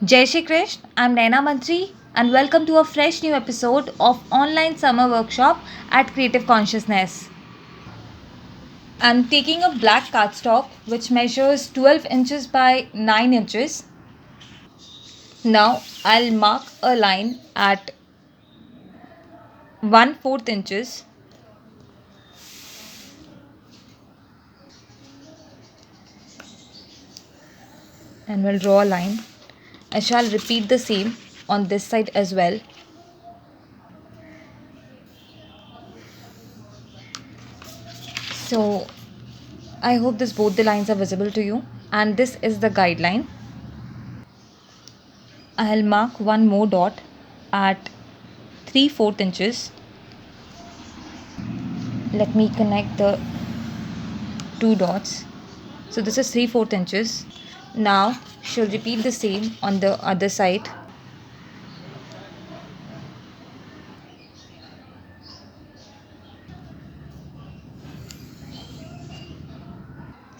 Jai Shri Krishna, I'm Naina Mantri and welcome to a fresh new episode of online summer workshop at Creative Consciousness. I'm taking a black cardstock which measures 12 inches by 9 inches. Now I'll mark a line at 1/4 inches and will draw a line. I shall repeat the same on this side as well. So I hope this both the lines are visible to you, and this is the guideline. I'll mark one more dot at 3/4 inches. Let me connect the two dots. So this is 3/4 inches. Now she'll repeat the same on the other side.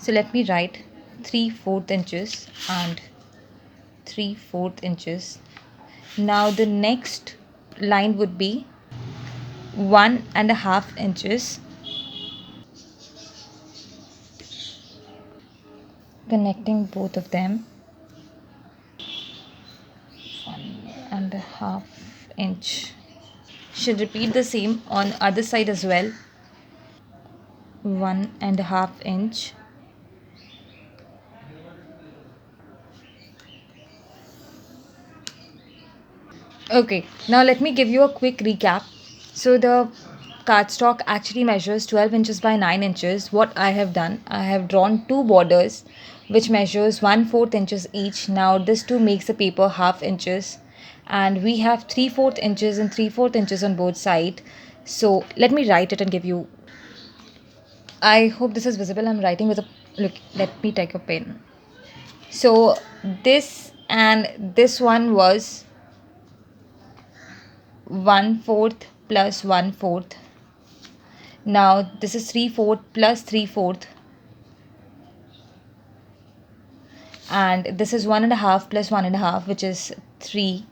So let me write 3/4 inches and 3/4 inches. Now the next line would be 1.5 inches, connecting both of them. 1.5 inch. Should repeat the same on other side as well. 1.5 inch. Okay, now let me give you a quick recap. So the cardstock actually measures 12 inches by 9 inches. What I have done, I have drawn two borders which measures 1/4 inches each. Now this two makes the paper half inches, and we have 3/4 inches and 3/4 inches on both sides. So let me write it and give you. I hope this is visible. I'm writing with a look. Let me take a pen. So this and this one was 1/4 plus 1/4. Now this is 3/4 plus 3/4, and this is 1.5 plus 1.5, which is 3.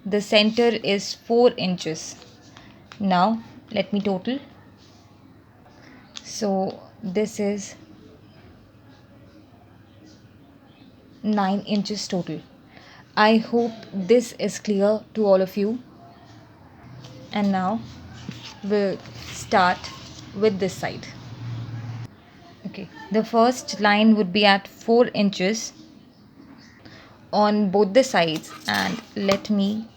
The center is 4 inches. Now let me total. So this is 9 inches total. I hope this is clear to all of you. And now we'll start with this side. Okay, the first line would be at 4 inches on both the sides, and let me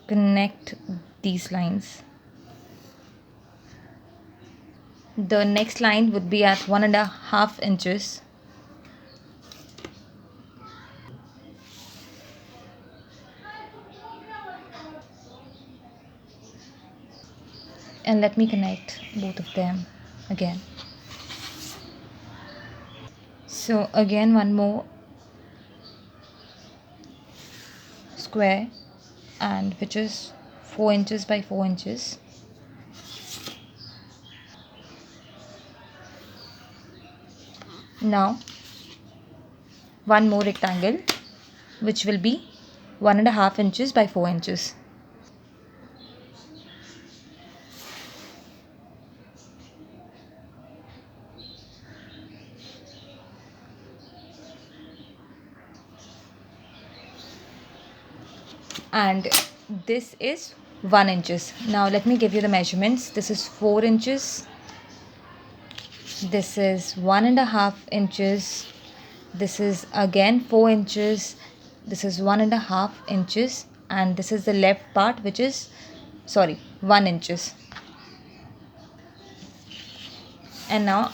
connect these lines. The next line would be at 1.5 inches. And let me connect both of them again. So again one more square, and which is 4 inches by 4 inches. Now one more rectangle which will be 1.5 inches by 4 inches. And this is 1 inches. Now let me give you the measurements. This is 4 inches. This is 1.5 inches. This is again 4 inches. This is 1.5 inches, and this is the left part, which is 1 inches. And now,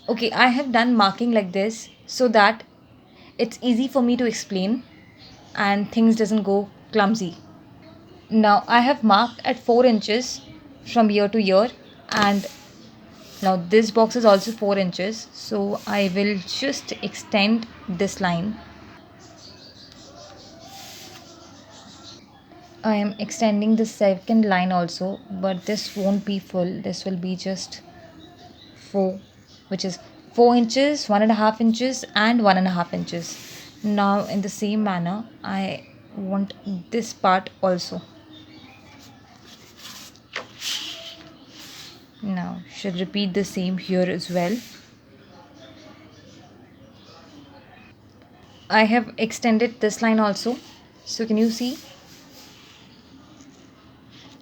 okay, I have done marking like this so that it's easy for me to explain and things doesn't go clumsy. Now I have marked at 4 inches from year to year, and now this box is also 4 inches, so I will just extend this line. I am extending the second line also, but this won't be full. This will be just 4, which is 4 inches, 1.5 inches, and 1.5 inches. Now in the same manner I want this part also. Now should repeat the same here as well. I have extended this line also. So can you see?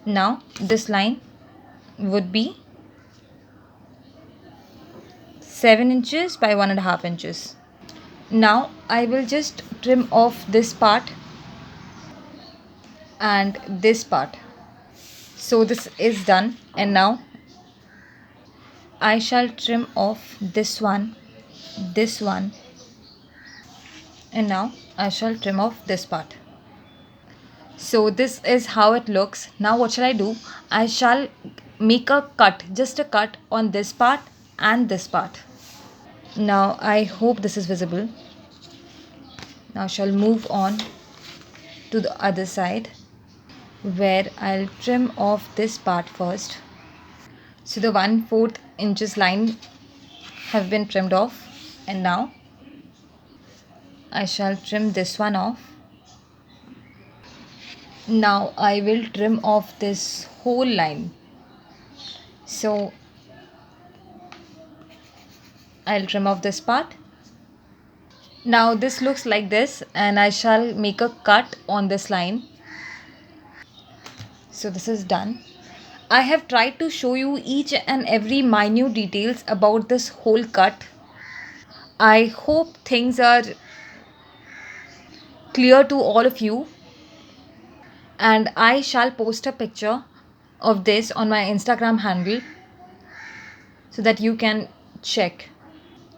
Now this line would be 7 inches by 1.5 inches. Now I will just trim off this part and this part. So this is done, and now I shall trim off this one, and now I shall trim off this part. So this is how it looks. Now what shall I do? I shall make a cut, just a cut on this part and this part. Now I hope this is visible. Now shall move on to the other side, where I'll trim off this part first. So the 1/4 inches line have been trimmed off, and now I shall trim this one off. Now I will trim off this whole line. So I'll trim off this part. Now this looks like this, and I shall make a cut on this line. So this is done. I have tried to show you each and every minute details about this whole cut. I hope things are clear to all of you, and I shall post a picture of this on my Instagram handle so that you can check.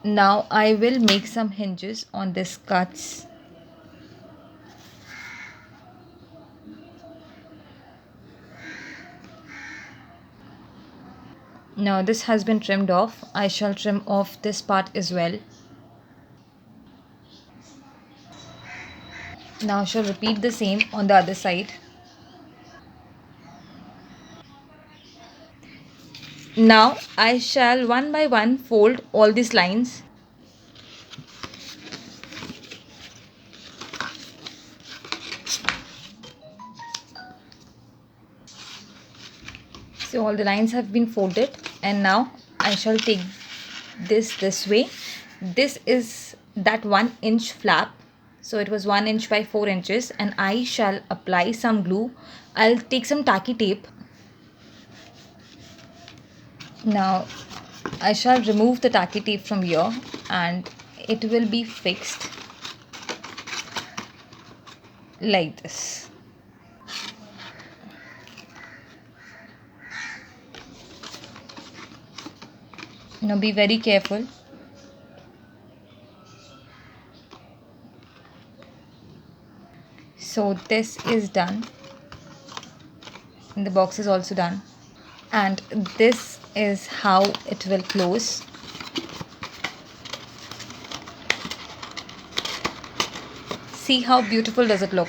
Now I will make some hinges on this cuts. Now this has been trimmed off. I shall trim off this part as well. Now I shall repeat the same on the other side. Now I shall one by one fold all these lines. So all the lines have been folded, and now I shall take this way. This is that 1 inch flap. So it was 1 inch by 4 inches, and I shall apply some glue. I'll take some tacky tape. Now I shall remove the tacky tape from here, and it will be fixed like this. Now be very careful. So this is done, and the box is also done, and this is how it will close. See how beautiful does it look.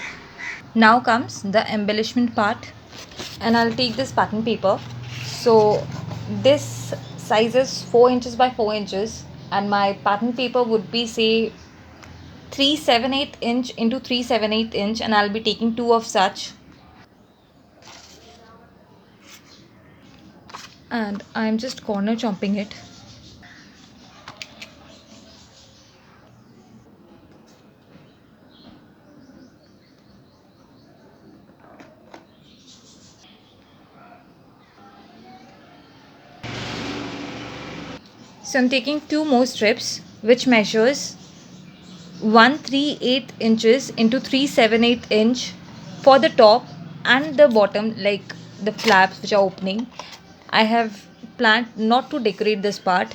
Now comes the embellishment part, and I'll take this pattern paper. So this size is 4 inches by 4 inches, and my pattern paper would be, say, 3/7/8 inch into 3/7/8 inch, and I'll be taking two of such. And I'm just corner chomping it. So I'm taking two more strips, which measures 1/3/8 inches into 3/7/8 inch for the top and the bottom, like the flaps which are opening. I have planned not to decorate this part,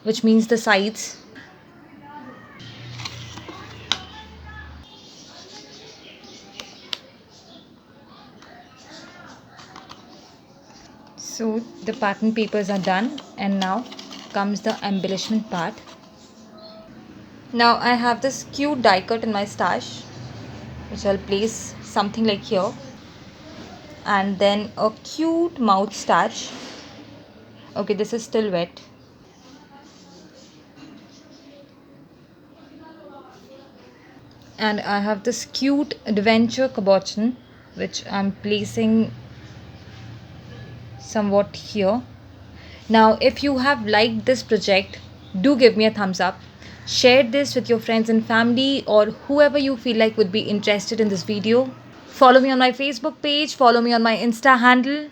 which means the sides. So the pattern papers are done, and now comes the embellishment part. Now I have this cute die cut in my stash, which I'll place something like here, and then a cute mouth stash. Okay, this is still wet. And I have this cute adventure cabochon which I'm placing somewhat here. Now, if you have liked this project, do give me a thumbs up. Share this with your friends and family or whoever you feel like would be interested in this video. Follow me on my Facebook page, follow me on my Insta handle.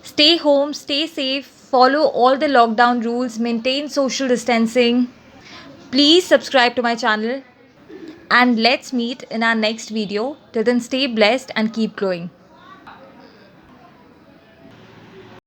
Stay home, stay safe, follow all the lockdown rules, maintain social distancing. Please subscribe to my channel and let's meet in our next video. Till then, stay blessed and keep growing.